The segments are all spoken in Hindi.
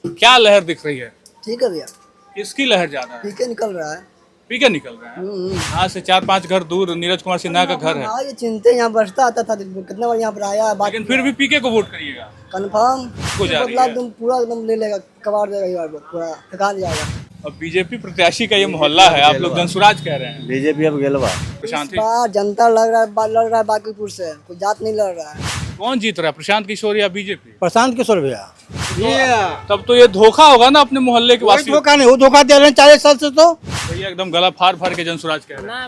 क्या लहर दिख रही है? ठीक है भैया। किसकी लहर ज्यादा है? पीके निकल रहा है। पीके निकल रहा है। यहाँ से 4-5 घर दूर नीरज कुमार सिन्हा का घर है, हाँ, ये चिंते यहाँ बरसता आता था, कितना बार यहाँ पर आया है, बात लेकिन फिर भी पीके को वोट करिएगा। कंफर्म। हो जा रही बदला है। एकदम पूरा एकदम ले लेगा, कबाड़ देगा ये बार पूरा, थका जाएगा। अब बीजेपी प्रत्याशी का ये मोहल्ला है, आप लोग जनसुराज कह रहे हैं। बीजेपी अब गेलवा। प्रशांत इस बार जनता लड़ रहा है बांकीपुर से, कोई जात नहीं लड़ रहा है। कौन जीत रहा है, प्रशांत किशोर या बीजेपी? प्रशांत किशोर भैया। तब तो ये धोखा होगा ना अपने मोहल्ले के वासियों को। धोखा नहीं, वो धोखा दे रहे हैं 40 साल से। तो भैया एकदम गला फाड़ फाड़ के जनसुराज कह रहे हैं। ना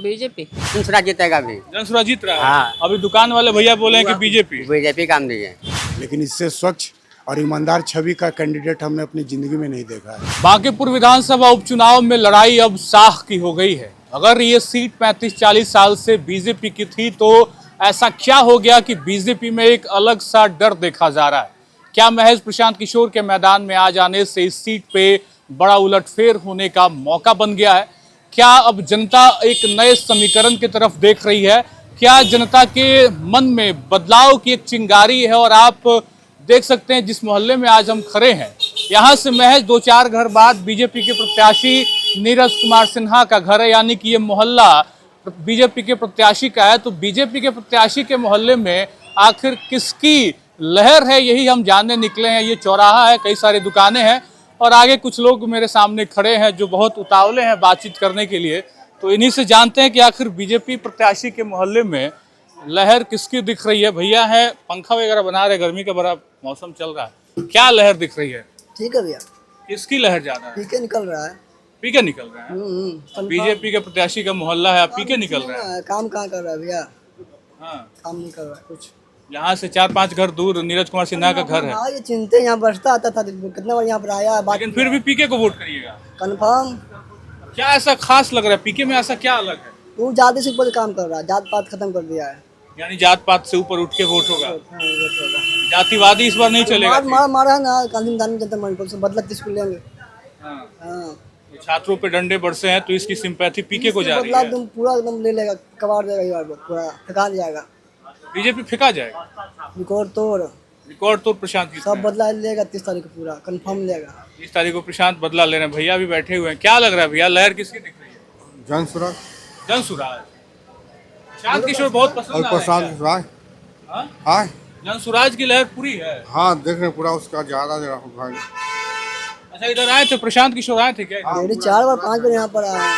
बीजेपी दूसरा जीतेगा भी। जनसुराज जीत रहा है। हाँ। अभी दुकान वाले भैया बोले हैं कि बीजेपी। बीजेपी काम दी है। लेकिन इससे स्वच्छ और ईमानदार छवि का कैंडिडेट हमने अपनी जिंदगी में नहीं देखा है। बांकीपुर विधानसभा उपचुनाव में लड़ाई अब साख की हो गई है। अगर ये सीट 35-40 साल से बीजेपी की थी तो ऐसा क्या हो गया कि बीजेपी में एक अलग सा डर देखा जा रहा है? क्या महज प्रशांत किशोर के मैदान में आ जाने से इस सीट पे बड़ा उलटफेर होने का मौका बन गया है? क्या अब जनता एक नए समीकरण की तरफ देख रही है? क्या जनता के मन में बदलाव की एक चिंगारी है? और आप देख सकते हैं जिस मोहल्ले में आज हम खड़े हैं, यहाँ से महज 2-4 घर बाद बीजेपी के प्रत्याशी नीरज कुमार सिन्हा का घर है, यानी कि ये मोहल्ला बीजेपी के प्रत्याशी का है। तो बीजेपी के प्रत्याशी के मोहल्ले में आखिर किसकी लहर है, यही हम जानने निकले हैं। ये चौराहा है, कई सारी दुकानें हैं और आगे कुछ लोग मेरे सामने खड़े हैं जो बहुत उतावले हैं बातचीत करने के लिए। तो इन्हीं से जानते हैं कि आखिर बीजेपी प्रत्याशी के मोहल्ले में लहर किसकी दिख रही है। भैया है, पंखा वगैरह बना रहे, गर्मी का बड़ा मौसम चल रहा है। क्या लहर दिख रही है? ठीक है भैया। किसकी लहर ज्यादा है? पीके निकल रहा है। पीके निकल रहा है। बीजेपी के प्रत्याशी का मोहल्ला है, पीके निकल रहा है। काम कहाँ कर रहा है भैया? हाँ, काम नहीं कर रहा है कुछ। यहाँ से 4-5 घर दूर नीरज कुमार सिन्हा का घर है, हाँ, ये चिंते यहाँ बरसता आता था, कितना बार यहाँ पर आया है, बात लेकिन फिर भी पीके को वोट करिएगा। कंफर्म। क्या ऐसा खास लग रहा है पीके में? ऐसा क्या अलग है? वो ज्यादा से ऊपर काम कर रहा है, जात पात खत्म कर दिया है। यानी जात पात से ऊपर उठ के वोट होगा, हाँ, वोट होगा। जातिवादी इस बार नहीं चलेगा। मारा है ना गांधी जनता मंच से, बदला किसको लेंगे? हाँ। हाँ, तो छात्रों पे डंडे बरसे हैं तो इसकी सिंपैथी पीके को जा रही बदला है। एकदम पूरा एकदम ले लेगा, कबाड़ देगा ये बार पूरा, थका जाएगा। बीजेपी फेंका जाएगा, रिकॉर्ड तोड़ रिकॉर्ड तो प्रशांत की सब बदला लेगा 30 तारीख को, पूरा कंफर्म लेगा। 30 तारीख को प्रशांत बदला ले रहे हैं। भैया भी बैठे हुए हैं। क्या लग रहा है भैया, लहर किसकी दिख रही है? जनसुराज जनसुराज। प्रशांत किशोर बहुत पसंद आ रहे हैं क्या? राय। हाँ? हाँ जनसुराज की लहर पूरी है। हाँ, देख रहे पूरा उसका ज्यादा। अच्छा, इधर आए थे प्रशांत किशोर, आए थे क्या? डेली 4 बार 5 बार यहाँ पर आया है।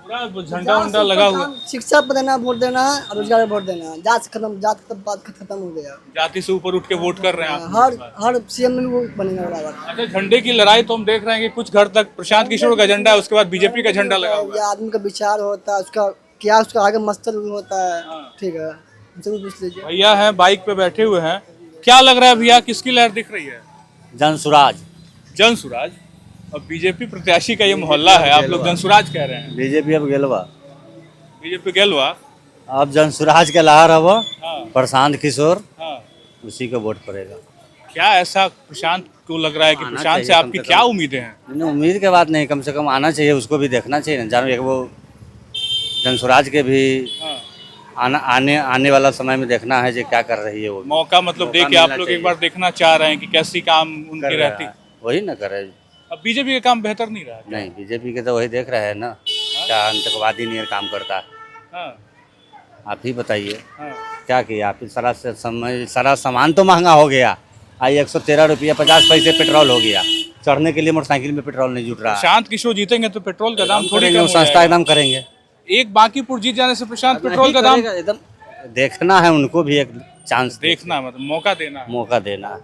पूरा झंडा वंडा लगा हुआ। शिक्षा पर देना, वोट देना, रोजगार पर वोट देना, जात खत्म, जात खत्म, बात खत्म हो गया। जाति से ऊपर उठ के वोट कर रहे हैं आप। हर सीएम में वो बनेगा बराबर। अच्छा, झंडे की लड़ाई तो हम देख रहे हैं कि कुछ घर तक प्रशांत किशोर का झंडा है, उसके बाद बीजेपी का झंडा लगा हुआ ये है। आदमी का विचार होता है, उसका क्या, उसका आगे मस्तक होता है। ठीक है, जरूर पूछ लीजिए। भैया हैं, बाइक पे बैठे हुए हैं। क्या लग रहा है भैया, किसकी लहर दिख रही है? जनसुराज। जनसुराज। अब बीजेपी प्रत्याशी का ये मोहल्ला है, आप लोग जनसुराज कह रहे हैं। बीजेपी अब गेलवा। बीजेपी गेलवा। अब जनसुराज के लहर अब हाँ। प्रशांत किशोर, हाँ। उसी को वोट पड़ेगा। क्या ऐसा प्रशांत को लग रहा है कि आना प्रशांत से चाहिए आपकी कम से क्या कम। उम्मीदें हैं? नहीं, उम्मीद के बात नहीं, कम से कम आना चाहिए, उसको भी देखना चाहिए ना। जानो एक वो जनसुराज के भी हाँ। आने वाला समय में देखना है जो क्या कर रही है वो। मौका मतलब दे के आप लोग एक बार देखना चाह रहे हैं कि कैसी काम उनकी रहती। वही ना करे। अब बीजेपी का काम बेहतर नहीं रहा है। नहीं, बीजेपी के तो वही देख रहे हैं ना, क्या आतंकवादी नहीं काम करता है। हाँ। आप ही बताइए हाँ। क्या किया आप? सारा सामान तो महंगा हो गया। आई 113 रुपया 50 पैसे पेट्रोल हो गया। चढ़ने के लिए मोटरसाइकिल में पेट्रोल नहीं जुट रहा है। प्रशांत किशोर जीतेंगे तो पेट्रोल का दाम थोड़ी कम हो संस्था जाएगा। एकदम करेंगे। एक बांकीपुर जीत जाने से प्रशांत पेट्रोल का दाम एकदम देखना है, उनको भी एक चांस देखना, मतलब मौका देना है। मौका देना।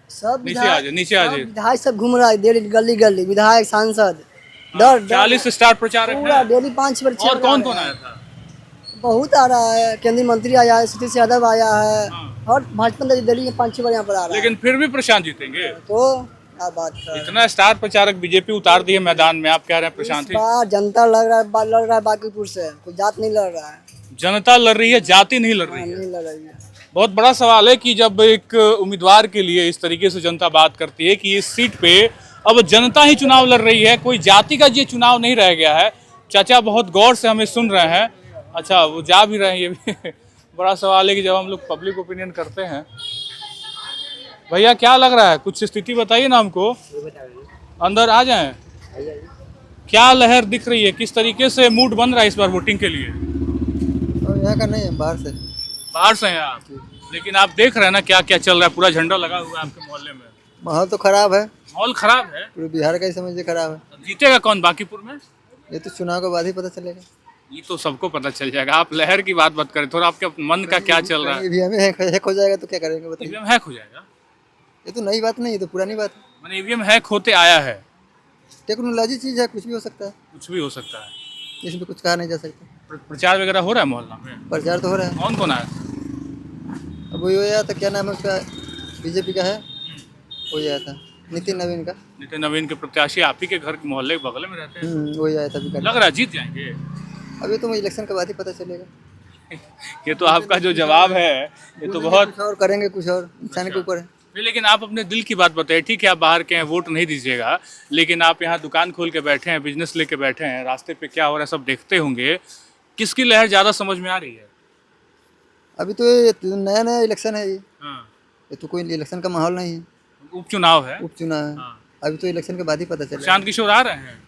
सब नीचे आ जाए, नीचे आ जाए। विधायक सब घूम रहा है, डेली गली गली विधायक सांसद डर 40 स्टार प्रचारक पूरा है। डेली 5 बार 6 और कौन कौन आया था? बहुत आ रहा है, केंद्रीय मंत्री आया है, सतीश यादव आया है, और भाजपा दिल्ली में 5-6 बार यहाँ पर आ रहा है। लेकिन फिर भी प्रशांत जीतेंगे। तो क्या बात है, इतना स्टार प्रचारक बीजेपी उतार दिए मैदान में, आप कह रहे हैं प्रशांत इस ही? बार जनता लड़ रहा है बांकीपुर से, कोई जात नहीं लड़ रहा है। जनता लड़ रही है, जाति नहीं लड़ रही है। नहीं लड़ रही है। बहुत बड़ा सवाल है कि जब एक उम्मीदवार के लिए इस तरीके से जनता बात करती है कि इस सीट पे अब जनता ही चुनाव लड़ रही है, कोई जाति का ये चुनाव नहीं रह गया है। चाचा बहुत गौर से हमें सुन रहे हैं। अच्छा, वो जा भी रहे हैं, ये भी बड़ा सवाल है कि जब हम लोग पब्लिक ओपिनियन करते हैं भैया क्या लग रहा है, कुछ स्थिति बताइए ना हमको। अंदर आ जाएं। क्या लहर दिख रही है, किस तरीके से मूड बन रहा है इस बार वोटिंग के लिए? यहाँ का नहीं है, बाहर से। बाहर से हैं आप, लेकिन आप देख रहे हैं ना क्या क्या चल रहा है, पूरा झंडा लगा हुआ है आपके मोहल्ले में। माहौल तो खराब है, माहौल खराब है। पूरे बिहार का ही समझिए खराब है। जीतेगा कौन बांकीपुर में? ये तो चुनाव के बाद ही पता चलेगा। ये तो सबको पता चल जाएगा। आप लहर की बात मत करें, थोड़ा आपके मन का क्या चल रहा है? ईवीएम हैक हो जाएगा तो क्या करेंगे बताइए। ईवीएम हैक हो जाएगा? ये तो नई बात नहीं, ये तो पुरानी बात है। मैंने ईवीएम हैक होते आया है। टेक्नोलॉजी चीज है, कुछ भी हो सकता है, कुछ भी हो सकता है। इसमें कुछ कहा नहीं जा सकता। प्रचार वगैरह हो रहा है मोहल्ला में? प्रचार तो हो रहा है। कौन कौन आया? अब वो आया था, क्या नाम है उसका, बीजेपी का है, वो आया था, नितिन नवीन का। नितिन नवीन के प्रत्याशी आप ही के घर के मोहल्ले के बगल में रहते हैं। वही आया था अभी लग रहा है जीत जाएंगे। अभी तो इलेक्शन के बाद ही पता चलेगा। ये तो आपका जो जवाब है ये तो बहुत कुछ और करेंगे, कुछ और इंसान के ऊपर है। नहीं, लेकिन आप अपने दिल की बात बताइए। ठीक है, आप बाहर के हैं, वोट नहीं दीजिएगा, लेकिन आप यहाँ दुकान खोल के बैठे हैं, बिजनेस लेके बैठे हैं, रास्ते पे क्या हो रहा है सब देखते होंगे। किसकी लहर ज्यादा समझ में आ रही है? अभी तो ये नया नया इलेक्शन है, हाँ। ये तो कोई इलेक्शन का माहौल नहीं है, उपचुनाव है। उपचुनाव है। हाँ। अभी तो इलेक्शन के बाद ही पता चलेगा। प्रशांत किशोर आ रहे हैं?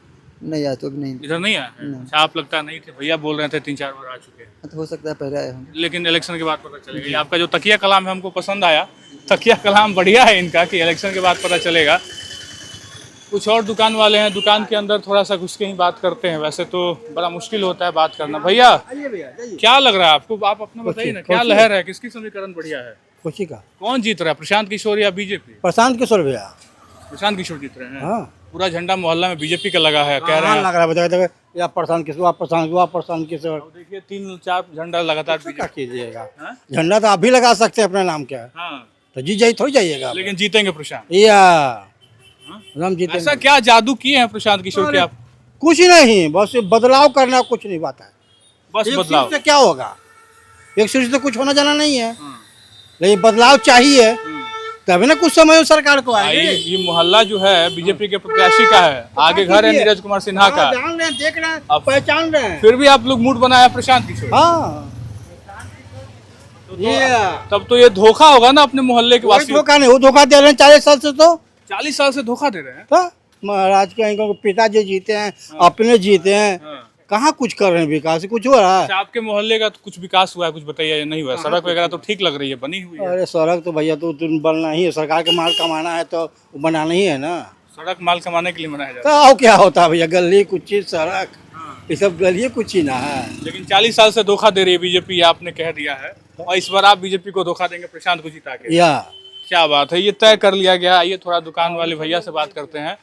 नहीं आया तो अभी नहीं। इधर नहीं आए हैं? अच्छा, आप लगता नहीं थे, भैया बोल रहे थे 3-4 बार आ चुके हैं। तो हो सकता है पहले आए होंगे। लेकिन इलेक्शन के बाद पता चलेगा। ये आपका जो तकिया कलाम है हमको पसंद आया। तकिया कलाम बढ़िया है इनका कि इलेक्शन के बाद पता चलेगा। कुछ और दुकान वाले हैं, दुकान के अंदर थोड़ा सा घुस के ही बात करते हैं। वैसे तो बड़ा मुश्किल होता है बात करना। भैया क्या लग रहा है आपको, आप अपना बताइए ना, क्या लहर है, किसकी समीकरण बढ़िया है? खुशी का। कौन जीत रहा है, प्रशांत किशोर या बीजेपी? प्रशांत किशोर भैया। प्रशांत किशोर जीत रहे हैं। हाँ। पूरा झंडा मोहल्ला में बीजेपी का लगा है, कह रहे हैं। लग रहा है, बताइए या प्रशांत किशोर, प्रशांत किशोर। अब देखिए 3-4 झंडा लगातार क्या कीजिएगा, हाँ? झंडा तो आप भी लगा सकते हैं अपना नाम क्या, हाँ, तो जीत जाइए थोड़ी जाइएगा। लेकिन जीतेंगे प्रशांत। या हम जीते ऐसा क्या जादू किए हैं प्रशांत किशोर के आप? कुछ नहीं, बस बदलाव करना, कुछ नहीं बात है। बस एक बदलाव। सीट से क्या होगा, एक सीट से तो कुछ होना जाना नहीं है, लेकिन बदलाव चाहिए तभी ना कुछ समय सरकार को आए। ये मोहल्ला जो है बीजेपी के प्रत्याशी का है, आगे घर है नीरज कुमार सिन्हा का। जान रहे हैं, देख रहे हैं, पहचान रहे हैं। फिर भी आप लोग मूड बनाया प्रशांत किशोर। हाँ, तब तो ये धोखा होगा ना अपने मोहल्ले के कोई वासियों। धोखा नहीं, वो धोखा दे रहे हैं 40 साल से। तो 40 साल से धोखा दे रहे हैं। तो महाराज के इनको पिताजी जीते हैं, अपने जीते हैं, कहाँ कुछ कर रहे हैं, विकास कुछ हो रहा है? अच्छा, आपके मोहल्ले का तो कुछ विकास हुआ है, कुछ बताइए। नहीं हुआ? सड़क वगैरह तो ठीक लग रही है, बनी हुई है। अरे सड़क तो भैया तो बनना ही है, सरकार के माल कमाना है तो बनाना ही है ना। सड़क माल कमाने के लिए बनाया जाता तो और क्या होता है भैया, गली कुची सड़क, ये सब गली कुछ ही ना है। है। लेकिन 40 साल से धोखा दे रही है बीजेपी, आपने कह दिया है, और इस बार आप बीजेपी को धोखा देंगे प्रशांत को जिता के। या क्या बात है, ये तय कर लिया गया। आइए थोड़ा दुकान वाले भैया से बात करते हैं।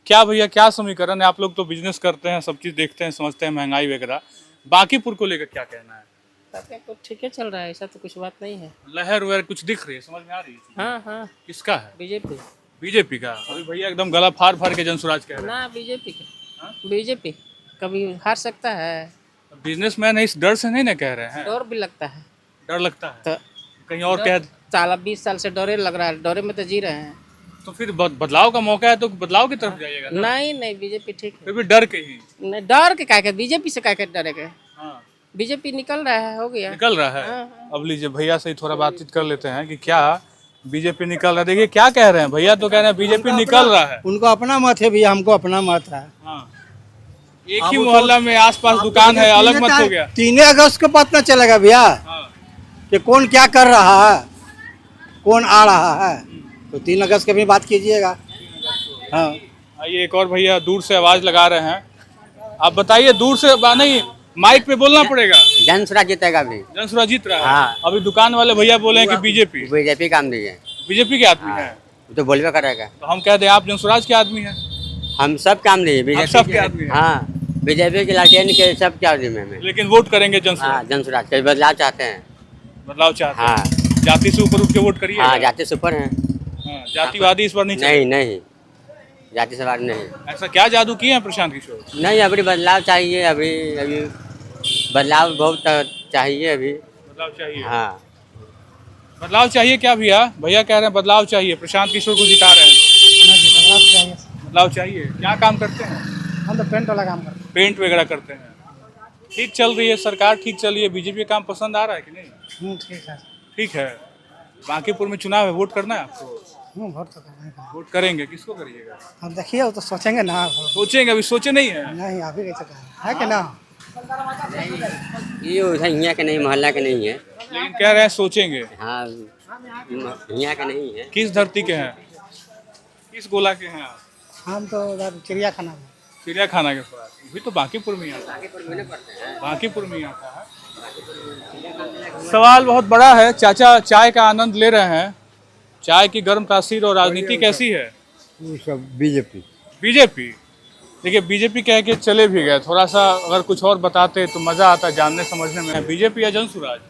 क्या भैया, क्या समीकरण है? आप लोग तो बिजनेस करते हैं, सब चीज देखते हैं, समझते हैं, महंगाई वगैरह। बांकीपुर को लेकर क्या कहना है? तो ठीक है चल रहा है, ऐसा तो कुछ बात नहीं है। लहर वगैरह कुछ दिख रही है, समझ में आ रही है? हाँ हाँ, किसका है? बीजेपी। बीजेपी का। अभी भैया एकदम गला फाड़ फाड़ के जनसुराज कह रहे ना बीजेपी के, बीजेपी कभी हार सकता है। हैं। बिजनेसमैन है, इस डर से नहीं ना कह रहे हैं? डर भी लगता है, डर लगता है तो कहीं और कह। साला 20 साल से डरे लग रहा है, डरे में तो जी रहे हैं। तो फिर बदलाव का मौका है तो बदलाव की तरफ जाइएगा ना। नहीं नहीं, बीजेपी ठीक है। फिर भी डर के ही। नहीं, डर के क्या, बीजेपी से क्या डरेगा? हाँ, बीजेपी निकल रहा है, हो गया। निकल रहा है। हाँ, अब लीजिए भैया से ही थोड़ा बातचीत कर लेते हैं कि क्या बीजेपी निकल रहा है। देखिए क्या कह रहे हैं भैया, तो कह रहे हैं बीजेपी निकल रहा है। उनको अपना मत है भैया, हमको अपना मत है। हाँ। एक ही मोहल्ला में आसपास दुकान है, अलग मत हो गया। 3 अगस्त को पता चलेगा भैया हाँ। कि कौन क्या कर रहा है, कौन आ रहा है, तो 3 अगस्त की भी बात कीजिएगा। हाँ, आइए एक और भैया दूर से आवाज लगा रहे हैं। आप बताइए, दूर से नहीं, माइक पे बोलना पड़ेगा। जनसुराज जीतेगा अभी। जनसुराज जीत रहा है। हाँ। अभी दुकान वाले भैया बोले हैं कि बीजेपी। बीजेपी काम दिए, बीजेपी के आदमी है तो बोलबे करेगा। तो हम कह दें आप जनसुराज के आदमी हैं। हम सब काम दिए, आप सबके आदमी हैं। हाँ, बीजेपी के लालटेन के सब क्या में। लेकिन वोट करेंगे हाँ, जनसुराज। जनसुराज के बदलाव चाहते हैं। बदलाव चाहते हैं। हाँ जाति से ऊपर उठ के वोट करिए। हाँ, जाति से ऊपर है। हाँ, जातिवादी इस बार नहीं नहीं नहीं, जाति से बात नहीं। चलेगा। ऐसा क्या जादू किए हैं प्रशांत किशोर? नहीं, अभी बदलाव चाहिए, अभी अभी बदलाव बहुत चाहिए अभी। बदलाव चाहिए। हाँ, बदलाव चाहिए क्या भैया? भैया कह रहे हैं बदलाव चाहिए, प्रशांत किशोर को जिता रहे हैं लोग। बदलाव चाहिए। क्या काम करते हैं? हम तो पेंट वाला काम करते हैं। पेंट वगैरह करते हैं। ठीक चल रही है सरकार, ठीक चल रही है। बीजेपी का काम पसंद आ रहा है कि नहीं? ठीक है। ठीक है। बांकीपुर में चुनाव है, वोट करना है आपको? वोट तो करने का। वोट करेंगे, किसको करिएगा? अब देखिए वो तो सोचेंगे ना। सोचेंगे, अभी सोचे नहीं है। नहीं अभी कैसे कहा है कि ना। ये यहाँ का नहीं, मोहल्ला का नहीं है। लेकिन कह रहे हैं सोचेंगे। हाँ, यहाँ का नहीं है। किस धरती के हैं, किस गोला के हैं आप? हम तो उधर चिड़ियाखाना में। चिड़ियाखाना के पास, अभी तो बांकीपुर में ही आता है। बांकीपुर में ही आता है। सवाल बहुत बड़ा है। चाचा चाय का आनंद ले रहे हैं। चाय की गर्म तासीर और राजनीति कैसी है? सब बीजेपी। बीजेपी, देखिए बीजेपी कह के चले भी गए। थोड़ा सा अगर कुछ और बताते तो मजा आता जानने समझने में। बीजेपी या जनसुराज?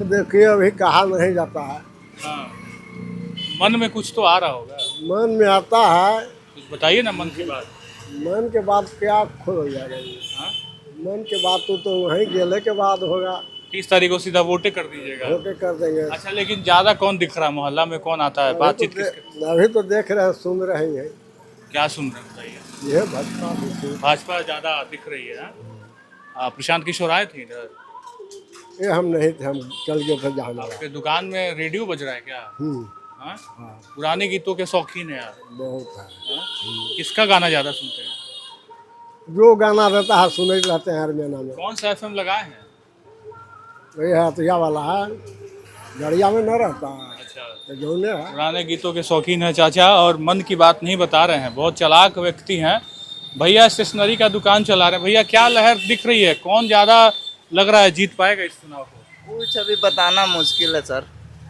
देखिए अभी कहा नहीं जाता है, हाँ, मन में कुछ तो आ रहा होगा। मन में आता है। कुछ बताइए ना मन की बात। मन के बाद क्या खोल हो जाएगा ये? हाँ? मन के बाद तो वहीं गेले के बाद होगा। 30 तारीख को सीधा वोटे कर दीजिएगा। वोटे कर देंगे। अच्छा, लेकिन ज्यादा कौन दिख रहा है मोहल्ला में, कौन आता है? बातचीत किसके? अभी तो देख रहे हैं, सुन रहे हैं। क्या सुन रहे हैं बताइए। ये भाजपा भाजपा ज्यादा दिख रही है। प्रशांत किशोर आए थे इधर? ये हम नहीं थे, हम चल गए थे जहाँ। आपके दुकान में रेडियो बज रहा है क्या? हाँ? पुराने गीतों के शौकीन है आप? बहुत है। किसका गाना ज्यादा सुनते हैं? जो गाना रहता है सुने रहते हैं हरियाणा में। कौन सा FM लगाए हैं? वही है हथिया वाला है, गड़िया में न रहता है। अच्छा, तो जो है पुराने गीतों के शौकीन है चाचा, और मन की बात नहीं बता रहे हैं। बहुत चालाक व्यक्ति हैं भैया। स्टेशनरी का दुकान चला रहे हैं भैया। क्या लहर दिख रही है, कौन ज्यादा लग रहा है जीत पाएगा इस चुनाव को? कुछ अभी बताना मुश्किल है सर।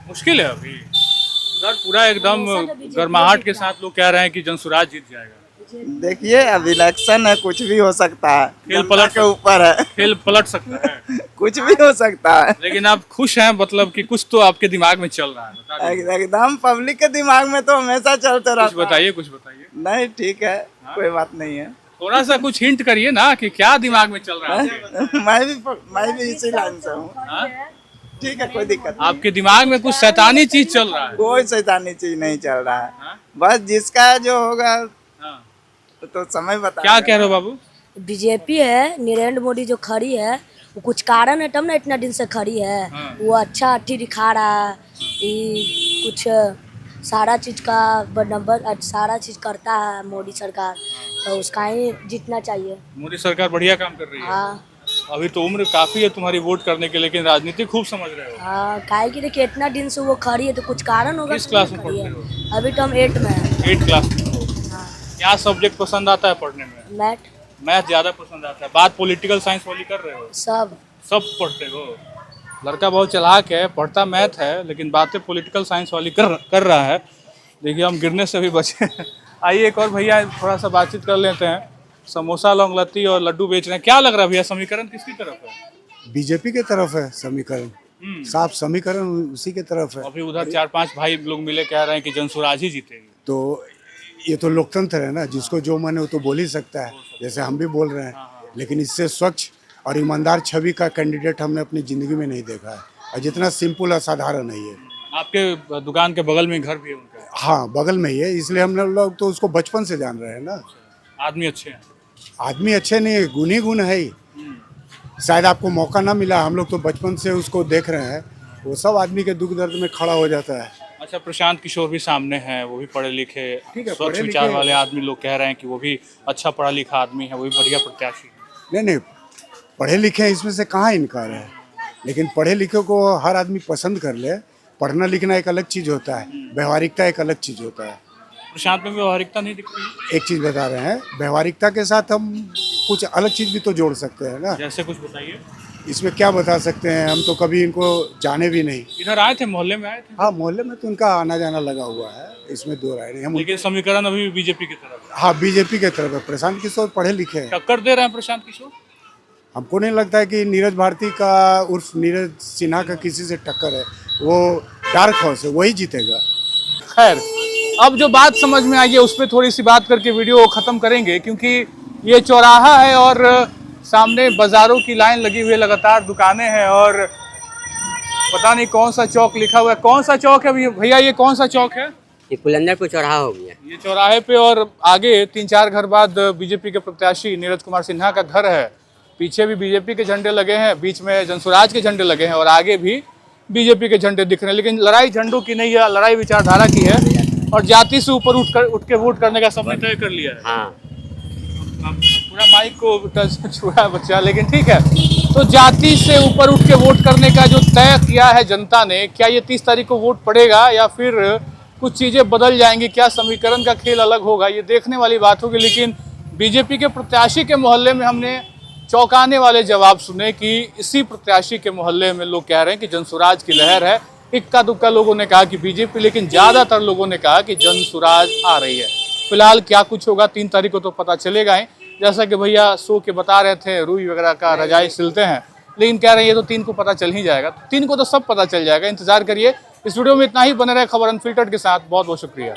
मुश्किल है अभी सर। पूरा एकदम गर्माहट के साथ लोग कह रहे हैं कि जनसुराज जीत जाएगा। देखिए अब इलेक्शन है, कुछ भी हो सकता है। खेल पलट के ऊपर है, खेल पलट सकता है। कुछ भी हो सकता है। लेकिन आप खुश हैं, मतलब कि कुछ तो आपके दिमाग में चल रहा है? बता दीजिए। एकदम पब्लिक के दिमाग में तो हमेशा चलते रहता कुछ बताइए, कुछ बताइए। नहीं ठीक है, कोई बात नहीं है। थोड़ा सा कुछ हिंट करिए ना कि क्या दिमाग में चल रहा है। मैं भी इसी लाइन से हूँ। हाँ? ठीक है, कोई दिक्कत नहीं। आपके दिमाग में कुछ शैतानी चीज चल रहा है? कोई शैतानी चीज नहीं चल रहा है। हाँ? बस जिसका जो होगा हाँ। तो समय बता। क्या कह रहे हो बाबू? बीजेपी है, नरेंद्र मोदी जो खड़ी है वो कुछ कारण है तब ना इतना दिन से खड़ी है। हाँ। वो अच्छा अट्ठी दिखा रहा है, कुछ सारा चीज का नंबर सारा चीज करता है मोदी सरकार, तो उसका ही जीतना चाहिए। मोदी सरकार बढ़िया काम कर रही है। हाँ अभी तो उम्र काफी है तुम्हारी वोट करने के, लेकिन राजनीति खूब समझ रहे हो। हाँ, काहे कि देखिए इतना दिन से वो खड़ी है तो कुछ कारण होगा। किस क्लास में पढ़ते हो? अभी तो हम 8 में हैं। 8 क्लास में हो। क्या सब्जेक्ट पसंद आता है पढ़ने में? मैथ। मैथ ज्यादा पसंद आता है। बात पॉलिटिकल साइंस वाली कर रहे हो? सब पढ़ते हो? लड़का बहुत चालाक है, पढ़ता मैथ है लेकिन बातें पॉलिटिकल साइंस वाली कर रहा है। देखिए हम गिरने से भी बचे। आइए एक और भैया थोड़ा सा बातचीत कर लेते हैं। समोसा, लौंग और लड्डू बेच रहे हैं। क्या लग रहा है भैया, समीकरण किसकी तरफ है? बीजेपी के तरफ है समीकरण। साफ समीकरण उसी के तरफ है। अभी उधर 4-5 भाई लोग मिले कह रहे हैं कि जनसुराज ही जीतेगी। तो ये तो लोकतंत्र है ना, जिसको जो मन है वो तो बोल ही सकता है, जैसे हम भी बोल रहे हैं। लेकिन इससे स्वच्छ और ईमानदार छवि का कैंडिडेट हमने अपनी जिंदगी में नहीं देखा है, और जितना सिंपल और साधारण है ये। आपके दुकान के बगल में घर भी है उनका? हाँ, बगल में ही है, इसलिए हम लोग तो उसको बचपन से जान रहे हैं ना। आदमी अच्छे हैं? आदमी अच्छे नहीं है, गुण ही गुण है ही। शायद आपको मौका ना मिला, हम लोग तो बचपन से उसको देख रहे हैं। वो सब आदमी के दुख दर्द में खड़ा हो जाता है। अच्छा, प्रशांत किशोर भी सामने हैं, वो भी पढ़े लिखे स्वच्छ पढ़े विचार लिखे वाले आदमी। लोग कह रहे हैं कि वो भी अच्छा पढ़ा लिखा आदमी है, वो भी बढ़िया प्रत्याशी है। नहीं, पढ़े लिखे हैं, इसमें से कहाँ इनकार है। लेकिन पढ़े लिखे को हर आदमी पसंद कर ले। पढ़ना लिखना एक अलग चीज़ होता है, व्यवहारिकता एक अलग चीज़ होता है। प्रशांत में व्यवहारिकता नहीं दिख रही? एक चीज़ बता रहे हैं, व्यवहारिकता के साथ हम कुछ अलग चीज़ भी तो जोड़ सकते हैं ना। जैसे कुछ बताइए। इसमें क्या बता सकते हैं, हम तो कभी इनको जाने भी नहीं। इधर आए थे, मोहल्ले में आए थे? हाँ, मोहल्ले में तो उनका आना जाना लगा हुआ है, इसमें दो राय नहीं। हम लेकिन समीकरण अभी भी बीजेपी की तरफ है। हाँ, बीजेपी के तरफ है। प्रशांत किशोर पढ़े लिखे हैं। टक्कर दे रहे हैं प्रशांत किशोर? हमको नहीं लगता है कि नीरज भारती का उर्फ नीरज सिन्हा का किसी से टक्कर है। वो डार्क हॉर्स है, वही जीतेगा। खैर, अब जो बात समझ में आई है उस पर थोड़ी सी बात करके वीडियो खत्म करेंगे, क्योंकि ये चौराहा है और सामने बाजारों की लाइन लगी हुई है, लगातार दुकानें हैं और पता नहीं कौन सा चौक लिखा हुआ है। कौन सा चौक है भैया, ये कौन सा चौक है? ये कुलंदरपुर चौराहा हो गया। ये चौराहे पे, और आगे 3-4 घर बाद बीजेपी के प्रत्याशी नीरज कुमार सिन्हा का घर है। पीछे भी बीजेपी के झंडे लगे हैं, बीच में जनसुराज के झंडे लगे हैं और आगे भी बीजेपी के झंडे दिख रहे हैं। लेकिन लड़ाई झंडों की नहीं है, लड़ाई विचारधारा की है और जाति से ऊपर उठ के वोट करने का सबने तय कर लिया है। हाँ अब पूरा माइक को टच छुआ बच्चा, लेकिन ठीक है। तो जाति से ऊपर उठ के वोट करने का जो तय किया है जनता ने, क्या ये 30 तारीख को वोट पड़ेगा या फिर कुछ चीजें बदल जाएंगी, क्या समीकरण का खेल अलग होगा, ये देखने वाली बात होगी। लेकिन बीजेपी के प्रत्याशी के मोहल्ले में हमने चौंकाने वाले जवाब सुने कि इसी प्रत्याशी के मोहल्ले में लोग कह रहे हैं कि जनसुराज की लहर है। इक्का दुक्का लोगों ने कहा कि बीजेपी, लेकिन ज्यादातर लोगों ने कहा कि जनसुराज आ रही है। फिलहाल क्या कुछ होगा 3 तारीख को तो पता चलेगा ही। जैसा कि भैया सो के बता रहे थे, रुई वगैरह का रजाई सिलते हैं, लेकिन कह रहे हैं ये तो 3 को पता चल ही जाएगा। 3 को तो सब पता चल जाएगा, इंतजार करिए। इस वीडियो में इतना ही। बने रहे खबर अनफिल्टर्ड के साथ। बहुत बहुत शुक्रिया।